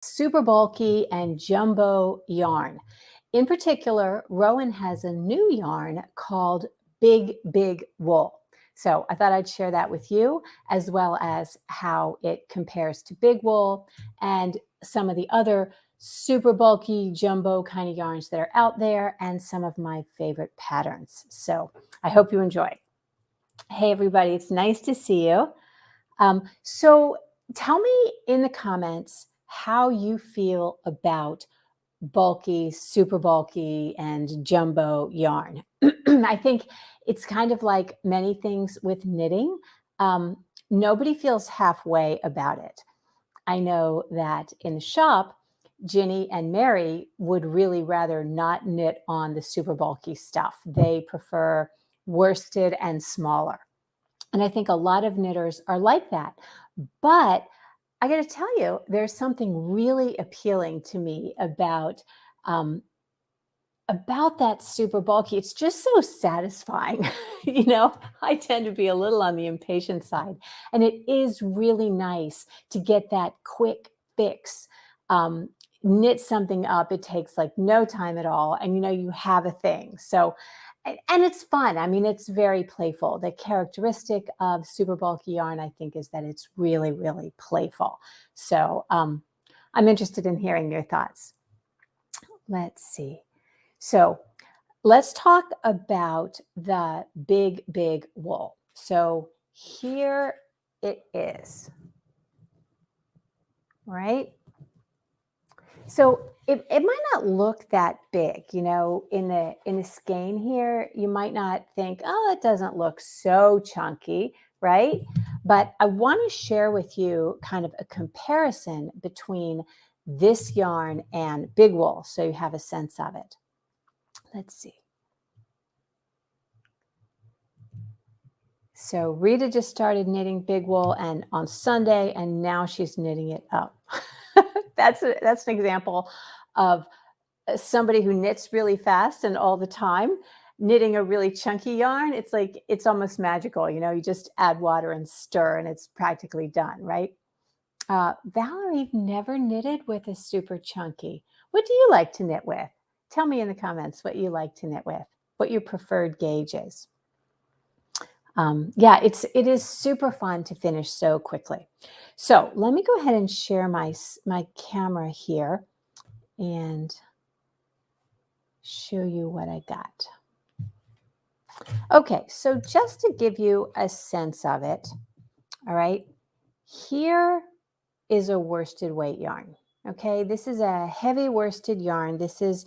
super bulky and jumbo yarn. In particular, Rowan has a new yarn called Big Wool. So I thought I'd share that with you, as well as how it compares to Big Wool and some of the other super bulky jumbo kind of yarns that are out there, and some of my favorite patterns. So I hope you enjoy. Hey everybody, it's nice to see you. So tell me in the comments how you feel about bulky, super bulky, and jumbo yarn. I think it's kind of like many things with knitting. Nobody feels halfway about it. I know that in the shop, Ginny and Mary would really rather not knit on the super bulky stuff. They prefer worsted and smaller. And I think a lot of knitters are like that. But I got to tell you, there's something really appealing to me about that super bulky. It's just so satisfying. I tend to be a little on the impatient side, and it is really nice to get that quick fix. Knit something up, it takes like no time at all, and you have a thing. So, and it's fun. I mean, it's very playful. The characteristic of super bulky yarn, I think, is that it's really, really playful. So I'm interested in hearing your thoughts. Let's see. So let's talk about the big wool. So here it is, right? So it might not look that big, in the skein here, you might not think, oh, it doesn't look so chunky, right? But I want to share with you kind of a comparison between this yarn and big wool, so you have a sense of it. Let's see. So Rita just started knitting big wool and on Sunday, and now she's knitting it up. That's an example of somebody who knits really fast and all the time, knitting a really chunky yarn. It's like, it's almost magical. You just add water and stir and it's practically done, right? Valerie, you've never knitted with a super chunky. What do you like to knit with? Tell me in the comments what you like to knit with, what your preferred gauge is. Yeah, it is super fun to finish so quickly. So let me go ahead and share my camera here and show you what I got. Okay, so just to give you a sense of it, all right, here is a worsted weight yarn. Okay, this is a heavy worsted yarn. This is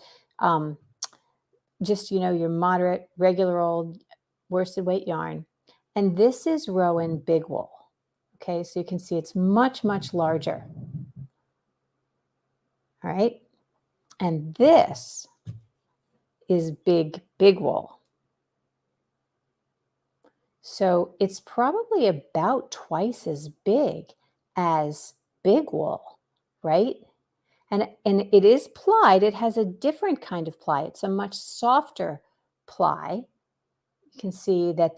just, your moderate, regular old worsted weight yarn. And this is Rowan Big Wool. Okay, so you can see it's much, much larger. All right, and this is Big Wool. So it's probably about twice as big as big wool, right? And it is plied. It has a different kind of ply. It's a much softer ply. You can see that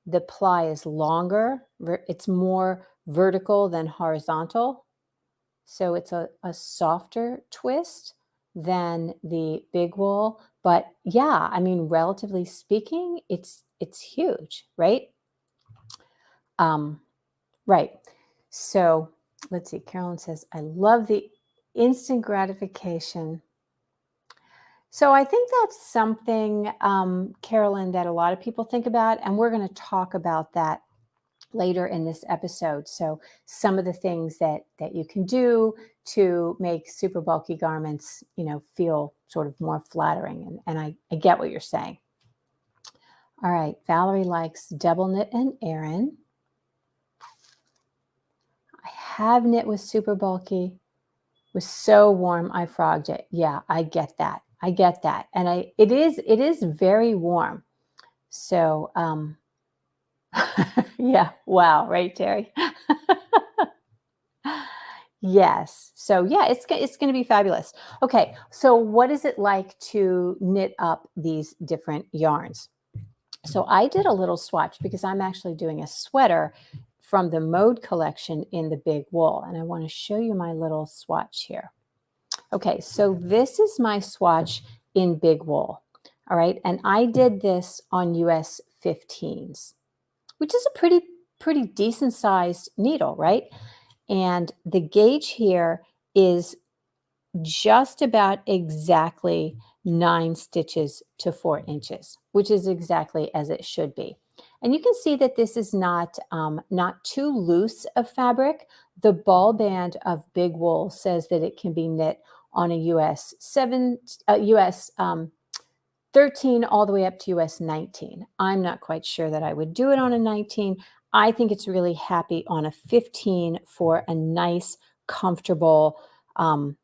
the ply is longer. It's more vertical than horizontal. So it's a softer twist than the big wool. But yeah, I mean, relatively speaking, it's huge, right? Right. So let's see. Carolyn says, I love the instant gratification. So I think that's something, Carolyn, that a lot of people think about, and we're going to talk about that later in this episode. So some of the things that you can do to make super bulky garments, feel sort of more flattering. And I get what you're saying. All right. Valerie likes double knit and Erin. I have knit with super bulky. It was so warm I frogged it. Yeah, I get that. I get that. And it is very warm. So yeah, wow, right, Terry? Yes. So yeah, it's going to be fabulous. Okay, so what is it like to knit up these different yarns? So I did a little swatch because I'm actually doing a sweater from the Mode collection in the big wool. And I want to show you my little swatch here. Okay, so this is my swatch in big wool. All right, and I did this on US 15s, which is a pretty decent sized needle, right? And the gauge here is just about exactly 9 stitches to 4 inches, which is exactly as it should be. And you can see that this is not too loose of fabric. The ball band of big wool says that it can be knit on a US 13 all the way up to US 19. I'm not quite sure that I would do it on a 19. I think it's really happy on a 15 for a nice, comfortable, a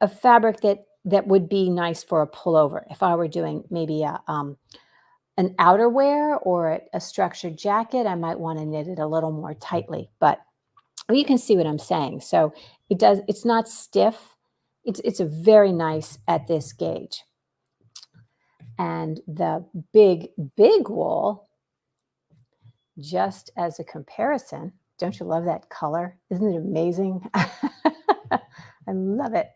fabric that would be nice for a pullover. If I were doing maybe an outerwear or a structured jacket, I might want to knit it a little more tightly, but you can see what I'm saying. So it's not stiff. It's a very nice at this gauge. And the big wool, just as a comparison, don't you love that color? Isn't it amazing? I love it.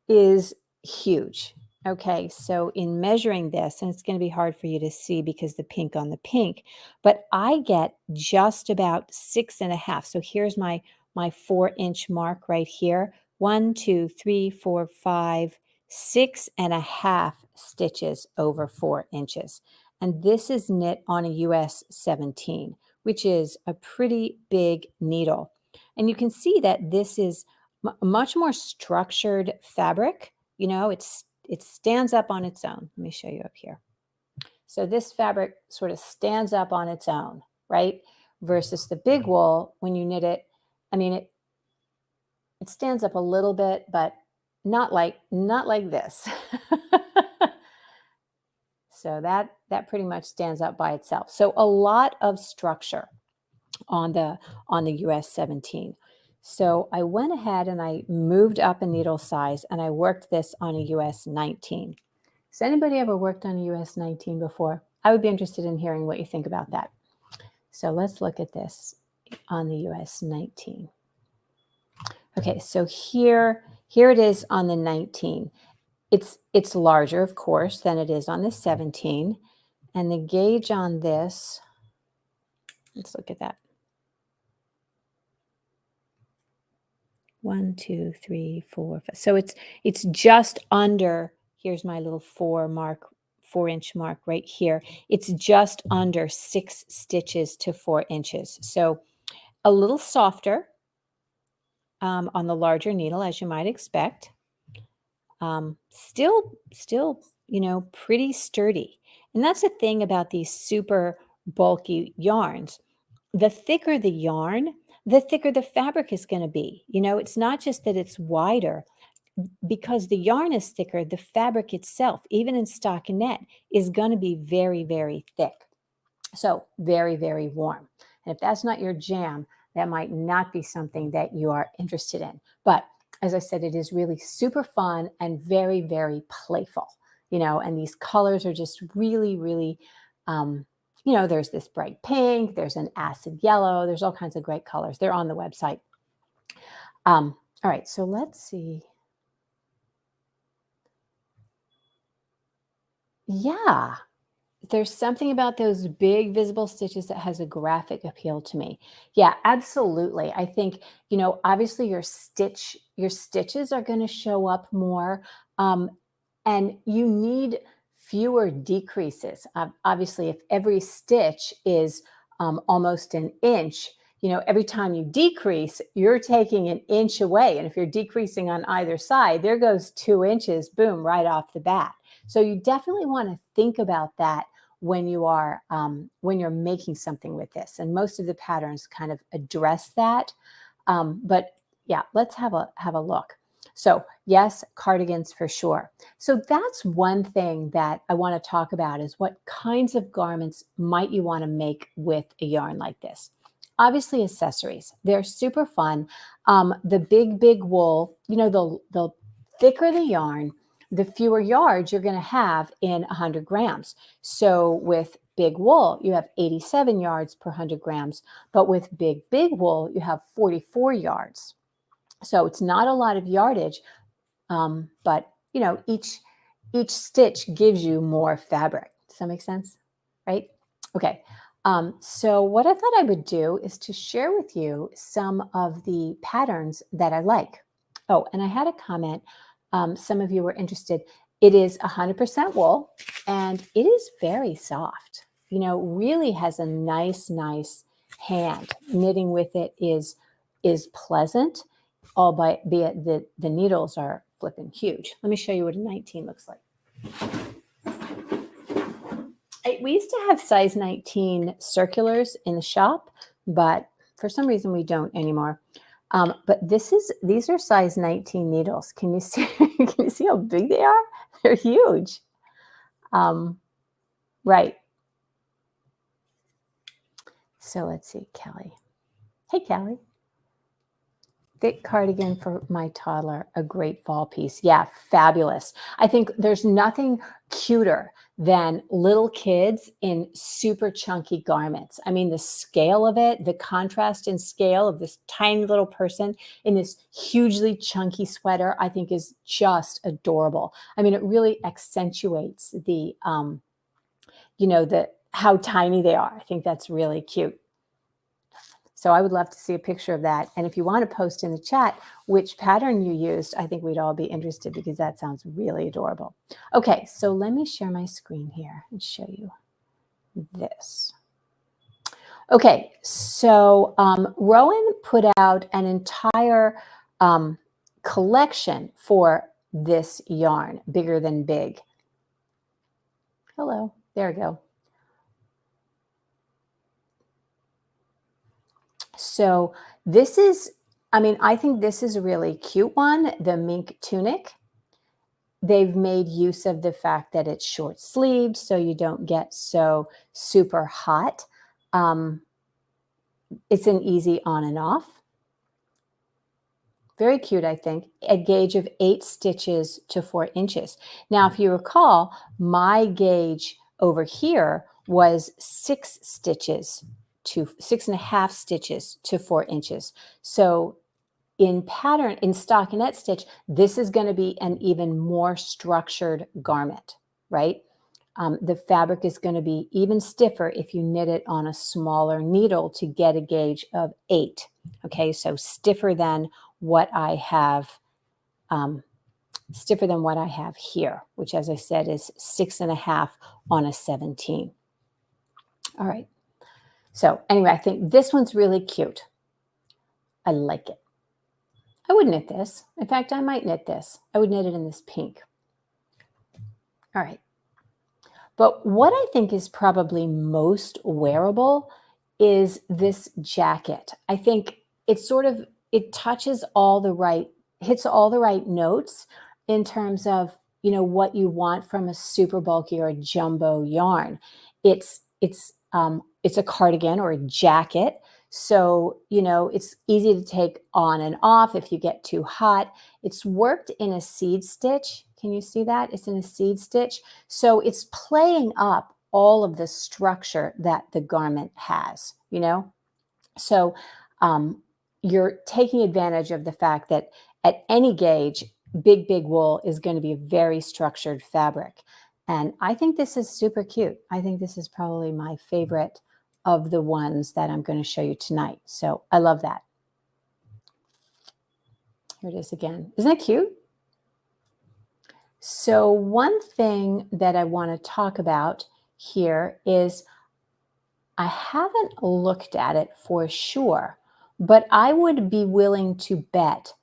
Is huge. Okay, so in measuring this, and it's going to be hard for you to see because the pink on the pink, but I get just about 6.5. So here's my 4-inch mark right here. 1, 2, 3, 4, 5, 6.5 stitches over 4 inches. And this is knit on a US 17, which is a pretty big needle. And you can see that this is much more structured fabric. You know, it stands up on its own. Let me show you up here. So this fabric sort of stands up on its own, right? Versus the big wool, when you knit it, I mean, it stands up a little bit, but not like this. So that pretty much stands up by itself. So a lot of structure on the US 17. So I went ahead and I moved up a needle size and I worked this on a US 19. Has anybody ever worked on a US 19 before? I would be interested in hearing what you think about that. So let's look at this on the US 19. Okay, so here it is on the 19. It's larger, of course, than it is on the 17. And the gauge on this, let's look at that. 1, 2, 3, 4, 5. So it's just under, here's my little 4-inch mark right here. It's just under 6 stitches to 4 inches. So a little softer on the larger needle, as you might expect. Still, pretty sturdy. And that's the thing about these super bulky yarns. The thicker the yarn, the thicker the fabric is going to be. It's not just that it's wider. Because the yarn is thicker, the fabric itself, even in stockinette, is going to be very, very thick. So very, very warm. And if that's not your jam, that might not be something that you are interested in. But as I said, it is really super fun and very, very playful. And these colors are just really, really, there's this bright pink, there's an acid yellow, there's all kinds of great colors. They're on the website. All right, so let's see. Yeah, there's something about those big visible stitches that has a graphic appeal to me. Yeah, absolutely. I think, obviously your stitches are going to show up more, and you need fewer decreases. Obviously, if every stitch is almost an inch, every time you decrease, you're taking an inch away. And if you're decreasing on either side, there goes 2 inches, boom, right off the bat. So you definitely want to think about that when you're making something with this. And most of the patterns kind of address that. But yeah, let's have a look. So yes, cardigans for sure. So that's one thing that I want to talk about is what kinds of garments might you want to make with a yarn like this. Obviously accessories, they're super fun. The big wool, the thicker the yarn, the fewer yards you're going to have in 100 grams. So with big wool, you have 87 yards per 100 grams, but with big wool, you have 44 yards. So it's not a lot of yardage, but each stitch gives you more fabric. Does that make sense? Right? Okay. So what I thought I would do is to share with you some of the patterns that I like. Oh, and I had a comment. Some of you were interested. It is 100% wool, and it is very soft. Really has a nice hand. Knitting with it is pleasant, albeit the needles are flipping huge. Let me show you what a 19 looks like. We used to have size 19 circulars in the shop, but for some reason we don't anymore. But these are size 19 needles. Can you see? Can you see how big they are? They're huge. Right. So let's see, Kelly. Hey, Kelly. Thick cardigan for my toddler, a great fall piece. Yeah, fabulous. I think there's nothing cuter than little kids in super chunky garments. I mean, the scale of it, the contrast in scale of this tiny little person in this hugely chunky sweater, I think is just adorable. I mean, it really accentuates the how tiny they are. I think that's really cute. So I would love to see a picture of that. And if you want to post in the chat which pattern you used, I think we'd all be interested because that sounds really adorable. Okay, so let me share my screen here and show you this. Okay, so Rowan put out an entire collection for this yarn, Bigger Than Big. Hello, there we go. So this is, I think this is a really cute one, the mink tunic. They've made use of the fact that it's short sleeved, so you don't get so super hot. It's an easy on and off. Very cute, I think. A gauge of 8 stitches to 4 inches. Now, if you recall, my gauge over here was 6 stitches to 6.5 stitches to 4 inches. So in stockinette stitch, this is going to be an even more structured garment, right? The fabric is going to be even stiffer if you knit it on a smaller needle to get a gauge of 8. Okay, so stiffer than what I have, here, which, as I said, is 6.5 on a 17. All right. So anyway, I think this one's really cute. I like it. I would knit this. In fact, I might knit this. I would knit it in this pink. All right. But what I think is probably most wearable is this jacket. I think it touches all the right, hits all the right notes in terms of, what you want from a super bulky or a jumbo yarn. It's a cardigan or a jacket. So, it's easy to take on and off if you get too hot. It's worked in a seed stitch. Can you see that? It's in a seed stitch. So it's playing up all of the structure that the garment has, So you're taking advantage of the fact that at any gauge, big wool is going to be a very structured fabric. And I think this is super cute. I think this is probably my favorite of the ones that I'm going to show you tonight. So I love that. Here it is again. Isn't that cute? So one thing that I want to talk about here is I haven't looked at it for sure, but I would be willing to bet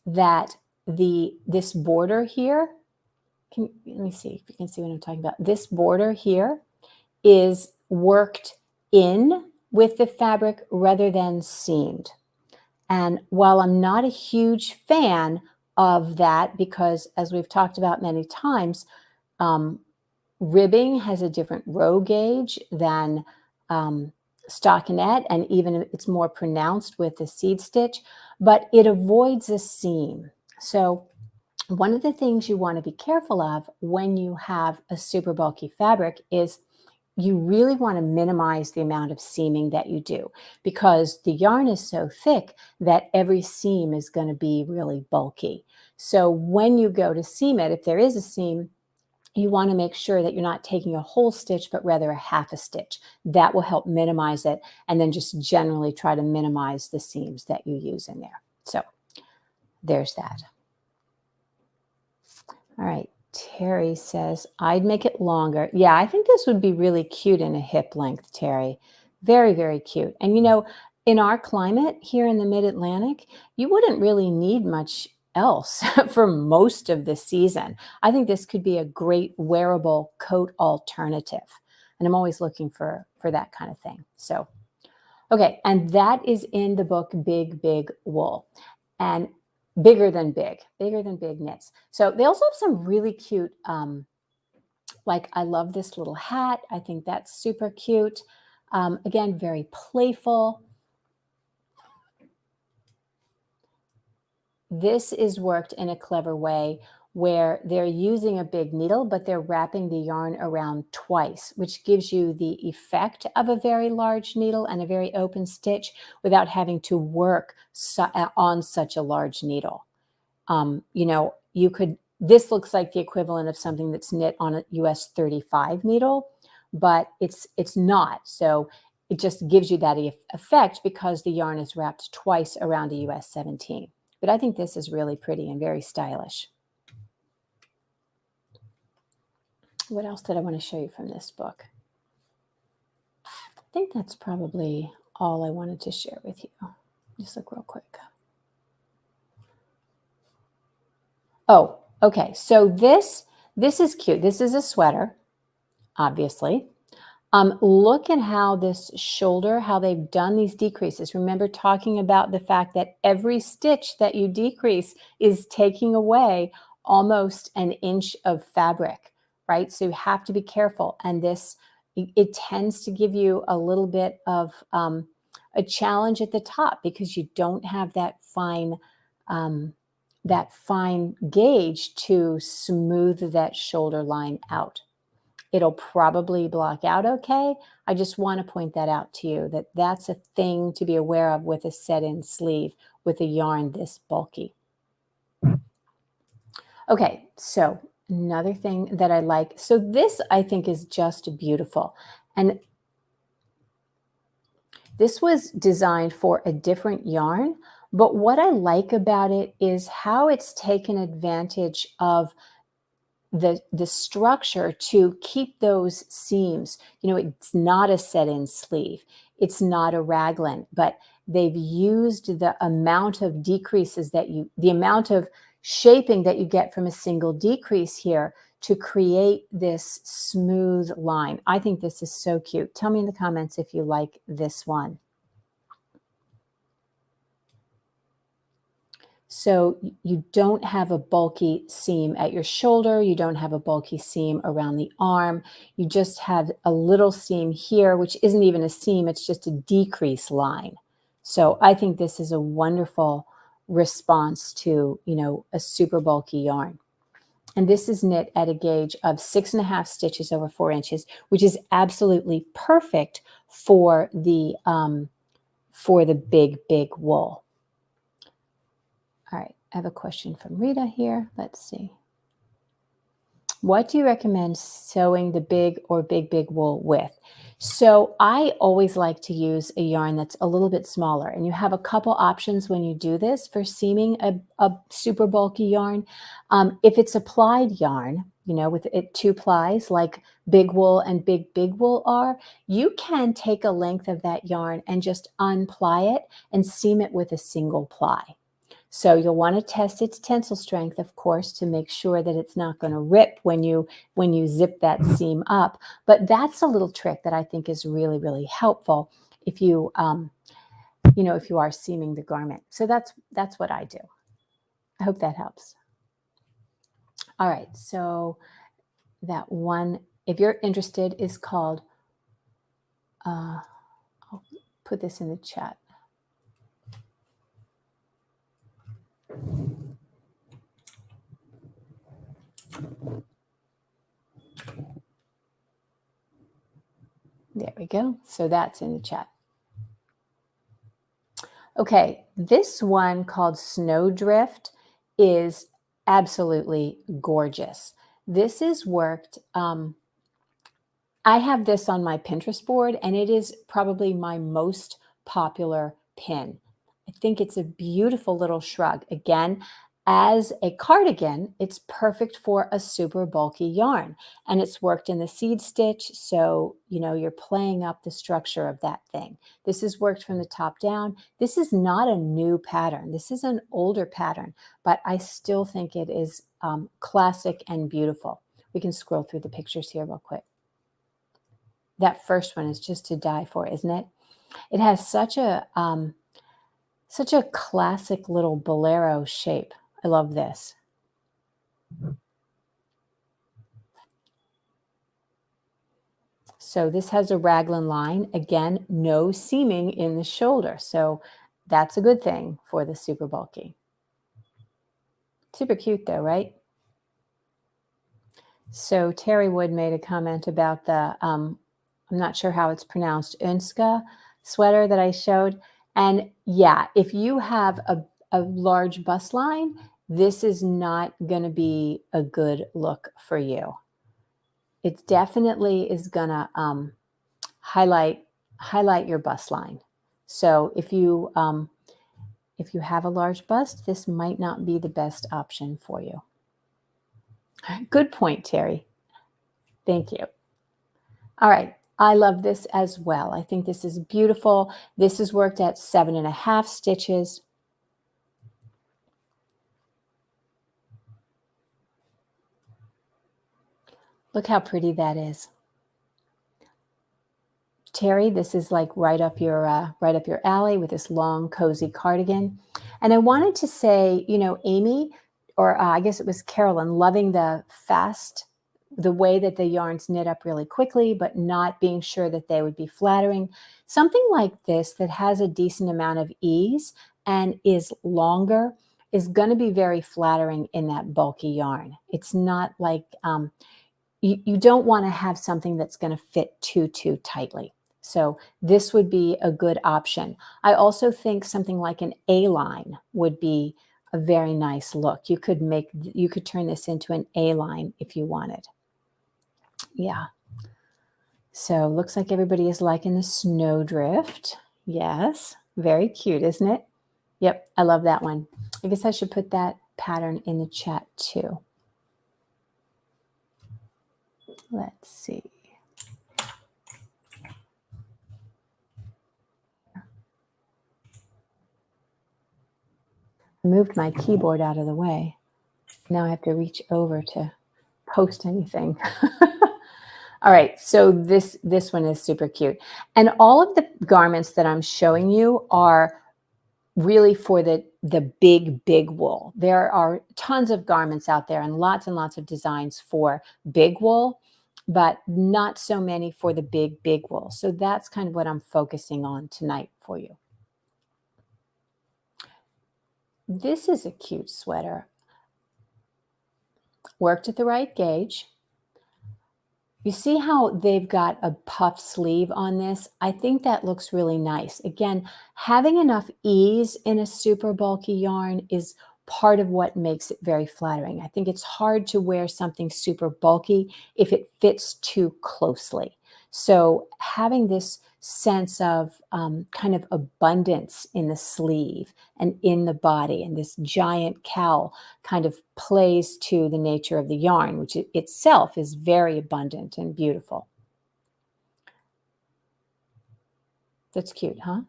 that this border here, let me see if you can see what I'm talking about. This border here is worked in with the fabric rather than seamed. And while I'm not a huge fan of that, because as we've talked about many times, ribbing has a different row gauge than stockinette, and even it's more pronounced with the seed stitch, but it avoids a seam. So one of the things you want to be careful of when you have a super bulky fabric is you really want to minimize the amount of seaming that you do, because the yarn is so thick that every seam is going to be really bulky. So when you go to seam it, if there is a seam, you want to make sure that you're not taking a whole stitch, but rather a half a stitch. That will help minimize it, and then just generally try to minimize the seams that you use in there. So there's that. All right. Terry says, I'd make it longer. Yeah, I think this would be really cute in a hip length, Terry. Very, very cute. And you know, in our climate here in the mid-Atlantic, you wouldn't really need much else for most of the season. I think this could be a great wearable coat alternative. And I'm always looking for that kind of thing. So, okay. And that is in the book, Big, Big Wool. And bigger than big knits. So they also have some really cute, like I love this little hat. I think that's super cute. Again, very playful. This is worked in a clever way where they're using a big needle, but they're wrapping the yarn around twice, which gives you the effect of a very large needle and a very open stitch without having to work on such a large needle. You know, this looks like the equivalent of something that's knit on a US 35 needle, but it's not. So it just gives you that effect because the yarn is wrapped twice around a US 17. But I think this is really pretty and very stylish. What else did I want to show you from this book? I think that's probably all I wanted to share with you. Just look real quick. Oh, okay. So this is cute. This is a sweater, obviously. Look at how this shoulder, how they've done these decreases. Remember talking about the fact that every stitch that you decrease is taking away almost an inch of fabric, right? So you have to be careful. And this, it tends to give you a little bit of a challenge at the top because you don't have that fine gauge to smooth that shoulder line out. It'll probably block out okay. I just want to point that out to you, that that's a thing to be aware of with a set-in sleeve with a yarn this bulky. Okay, so another thing that I like. So this I think is just beautiful. And this was designed for a different yarn, but what I like about it is how it's taken advantage of the structure to keep those seams. You know, it's not a set-in sleeve. It's not a raglan, but they've used the amount of decreases the amount of shaping that you get from a single decrease here to create this smooth line. I think this is so cute. Tell me in the comments if you like this one. So you don't have a bulky seam at your shoulder. You don't have a bulky seam around the arm. You just have a little seam here, which isn't even a seam. It's just a decrease line. So I think this is a wonderful response to, you know, a super bulky yarn. And this is knit at a gauge of 6.5 stitches over 4 inches, which is absolutely perfect for the big, big wool. All right, I have a question from Rita here. Let's see. What do you recommend sewing the big or big, big wool with? So I always like to use a yarn that's a little bit smaller. And you have a couple options when you do this for seaming a super bulky yarn. If it's a plied yarn, you know, with it 2 plies like big wool and big, big wool are, you can take a length of that yarn and just unply it and seam it with a single ply. So you'll want to test its tensile strength, of course, to make sure that it's not going to rip when you zip that seam up. But that's a little trick that I think is really, really helpful if you, you know, if you are seaming the garment. So that's what I do. I hope that helps. All right. So that one, if you're interested, is called, I'll put this in the chat. There we go. So that's in the chat. Okay, this one called Snowdrift is absolutely gorgeous. This is worked. I have this on my Pinterest board, and it is probably my most popular pin. I think it's a beautiful little shrug. Again, as a cardigan, it's perfect for a super bulky yarn, and it's worked in the seed stitch, so you're playing up the structure of that thing. This is worked from the top down. This is not a new pattern. This is an older pattern, but I still think it is classic and beautiful. We can scroll through the pictures here real quick. That first one is just to die for, isn't it? It has such a classic little bolero shape. I love this. So this has a raglan line. Again, no seaming in the shoulder. So that's a good thing for the super bulky. Super cute though, right? So Terry Wood made a comment about the, I'm not sure how it's pronounced, Unska sweater that I showed. And yeah, if you have a large bust line, this is not going to be a good look for you. It definitely is going to highlight your bust line. So if you have a large bust, this might not be the best option for you. Good point, Terry. Thank you. All right. I love this as well. I think this is beautiful. This is worked at 7.5 stitches. Look how pretty that is. Terry, this is like right up your alley with this long, cozy cardigan. And I wanted to say, Amy, or I guess it was Carolyn, loving the way that the yarns knit up really quickly, but not being sure that they would be flattering. Something like this that has a decent amount of ease and is longer is going to be very flattering in that bulky yarn. It's not like you don't want to have something that's going to fit too tightly. So this would be a good option. I also think something like an A-line would be a very nice look. You could turn this into an A-line if you wanted. Yeah. So looks like everybody is liking the Snowdrift. Yes. Very cute, isn't it? Yep. I love that one. I guess I should put that pattern in the chat too. Let's see. I moved my keyboard out of the way. Now I have to reach over to post anything. All right, so this one is super cute. And all of the garments that I'm showing you are really for the big wool. There are tons of garments out there and lots of designs for big wool, but not so many for the big wool. So that's kind of what I'm focusing on tonight for you. This is a cute sweater. Worked at the right gauge. You see how they've got a puff sleeve on this? I think that looks really nice. Again, having enough ease in a super bulky yarn is part of what makes it very flattering. I think it's hard to wear something super bulky if it fits too closely. So having this sense of kind of abundance in the sleeve and in the body, and this giant cowl kind of plays to the nature of the yarn, which itself is very abundant and beautiful. That's cute, huh?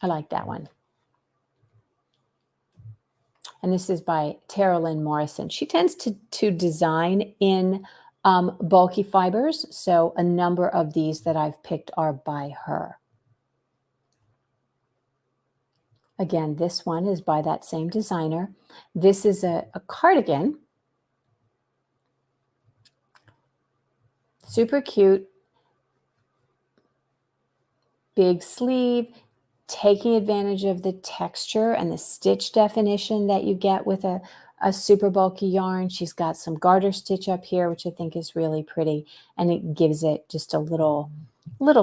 I like that one. And this is by Tara Lynn Morrison. She tends to design in bulky fibers, so a number of these that I've picked are by her. Again, this one is by that same designer. This is a cardigan. Super cute. Big sleeve, taking advantage of the texture and the stitch definition that you get with a a super bulky yarn. She's got some garter stitch up here, which I think is really pretty, and it gives it just a little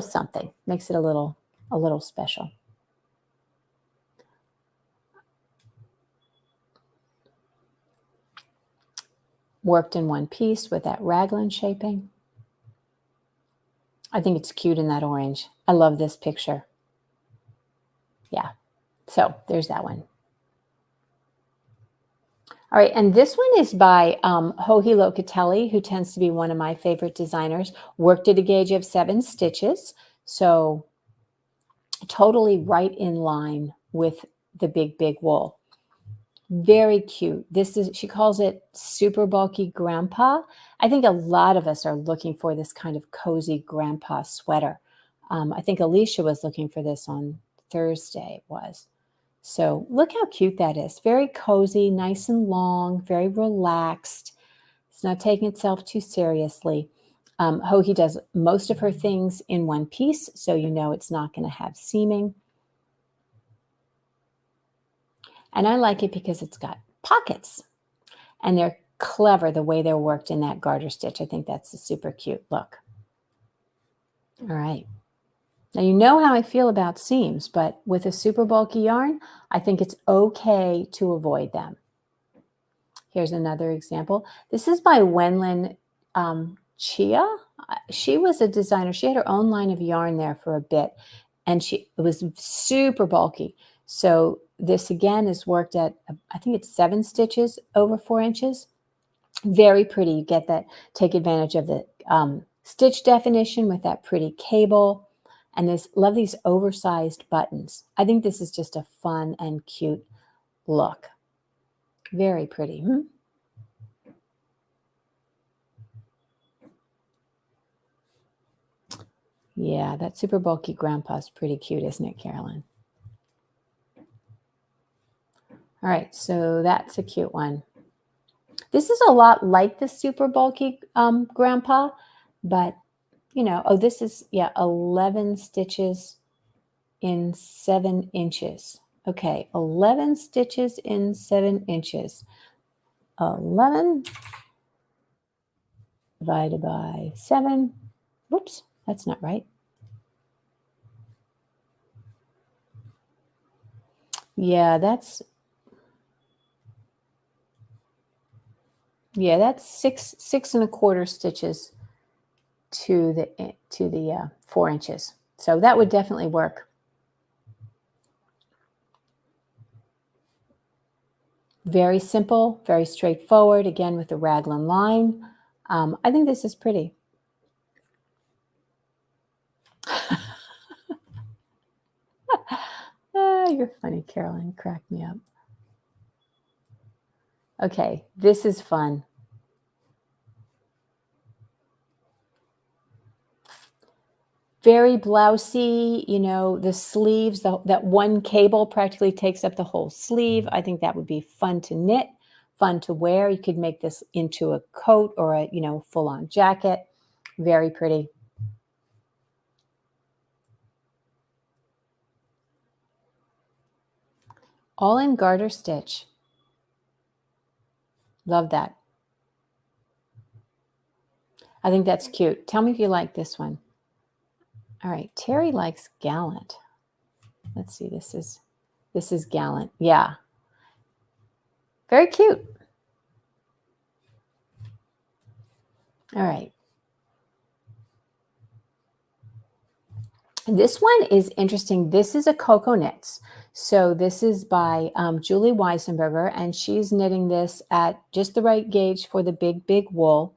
something, makes it a little special. Worked in one piece with that raglan shaping. I think it's cute in that orange. I love this picture. Yeah, so there's that one. All right, and this one is by Joji Locatelli, who tends to be one of my favorite designers. Worked at a gauge of 7 stitches, so totally right in line with the big, big wool. Very cute. This is, she calls it super bulky grandpa. I think a lot of us are looking for this kind of cozy grandpa sweater. I think Alicia was looking for this on Thursday, it was. So look how cute that is. Very cozy, nice and long, very relaxed. It's not taking itself too seriously. Joji does most of her things in one piece, so you know it's not going to have seaming. And I like it because it's got pockets, and they're clever the way they're worked in that garter stitch. I think that's a super cute look. All right. Now, you know how I feel about seams, but with a super bulky yarn, I think it's okay to avoid them. Here's another example. This is by Wenlin Chia. She was a designer. She had her own line of yarn there for a bit, and it was super bulky. So this again is worked at, I think it's 7 stitches over 4 inches. Very pretty. You get that, take advantage of the stitch definition with that pretty cable. And love these oversized buttons. I think this is just a fun and cute look. Very pretty. Yeah, that super bulky grandpa is pretty cute, isn't it, Carolyn? All right, so that's a cute one. This is a lot like the super bulky grandpa, but you know, oh, this is, yeah, 11 stitches in 7 inches. Okay, 11 stitches in 7 inches. 11 divided by 7. Whoops, that's not right. Yeah, that's 6 1/4 stitches to the 4 inches. So that would definitely work. Very simple, very straightforward, again with the raglan line. I think this is pretty. You're funny, Carolyn. Crack me up. Okay, this is fun. Very blousey, you know, the sleeves, that one cable practically takes up the whole sleeve. I think that would be fun to knit, fun to wear. You could make this into a coat or a, you know, full-on jacket. Very pretty. All in garter stitch. Love that. I think that's cute. Tell me if you like this one. All right, Terry likes Gallant. Let's see, this is Gallant. Yeah. Very cute. All right. This one is interesting. This is a Cocoa Knits. So this is by Julie Weisenberger, and she's knitting this at just the right gauge for the big, big wool.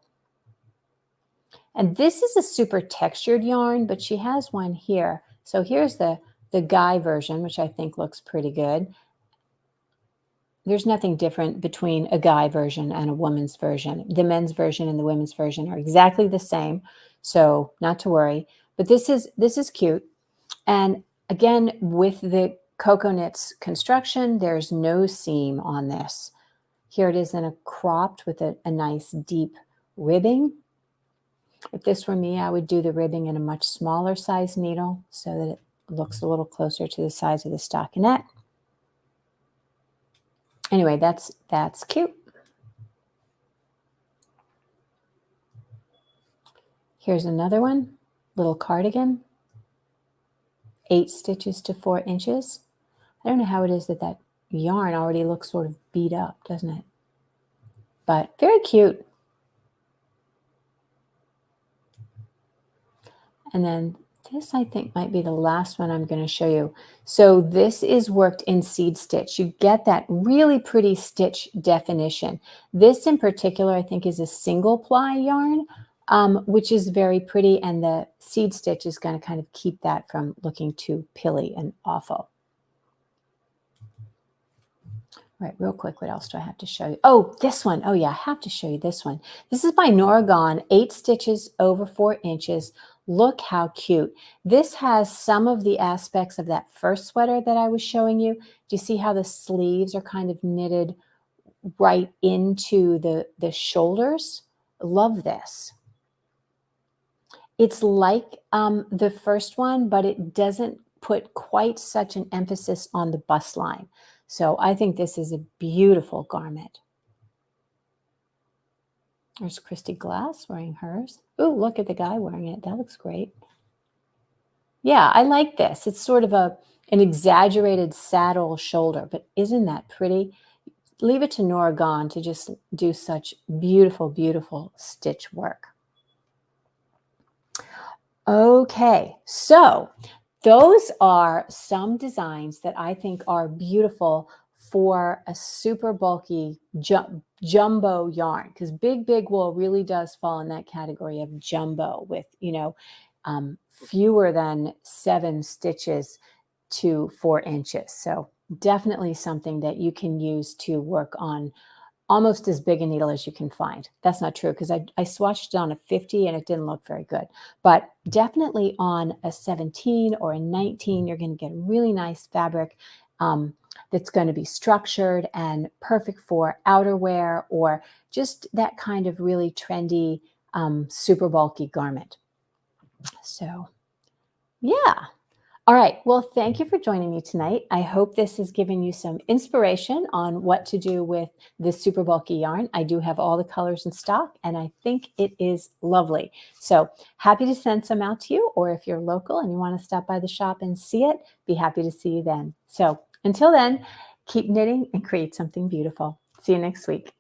And this is a super textured yarn, but she has one here. So here's the guy version, which I think looks pretty good. There's nothing different between a guy version and a woman's version. The men's version and the women's version are exactly the same, so not to worry. But this is cute. And again, with the Cocoa Knits construction, there's no seam on this. Here it is in a cropped with a nice deep ribbing. If this were me, I would do the ribbing in a much smaller size needle so that it looks a little closer to the size of the stockinette. Anyway, that's cute. Here's another one, little cardigan, 8 stitches to 4 inches. I don't know how it is that that yarn already looks sort of beat up, doesn't it? But very cute. And then this, I think, might be the last one I'm going to show you. So this is worked in seed stitch. You get that really pretty stitch definition. This in particular, I think, is a single ply yarn, which is very pretty. And the seed stitch is going to kind of keep that from looking too pilly and awful. Right, real quick, what else do I have to show you? Oh, this one. Oh, yeah, I have to show you this one. This is by Nora Gone, 8 stitches over 4 inches. Look how cute. This has some of the aspects of that first sweater that I was showing you. Do you see how the sleeves are kind of knitted right into the shoulders? Love this. It's like the first one, but it doesn't put quite such an emphasis on the bust line. So I think this is a beautiful garment. There's Christy Glass wearing hers. Ooh, look at the guy wearing it. That looks great. Yeah, I like this. It's sort of an exaggerated saddle shoulder, but isn't that pretty? Leave it to Nora Gone to just do such beautiful, beautiful stitch work. Okay, so those are some designs that I think are beautiful for a super bulky jumbo yarn, because big wool really does fall in that category of jumbo with, fewer than 7 stitches to 4 inches. So definitely something that you can use to work on almost as big a needle as you can find. That's not true, because I swatched it on a 50 and it didn't look very good. But definitely on a 17 or a 19, you're going to get a really nice fabric that's going to be structured and perfect for outerwear or just that kind of really trendy, super bulky garment. So, yeah. All right. Well, thank you for joining me tonight. I hope this has given you some inspiration on what to do with this super bulky yarn. I do have all the colors in stock, and I think it is lovely. So happy to send some out to you, or if you're local and you want to stop by the shop and see it, be happy to see you then. So until then, keep knitting and create something beautiful. See you next week.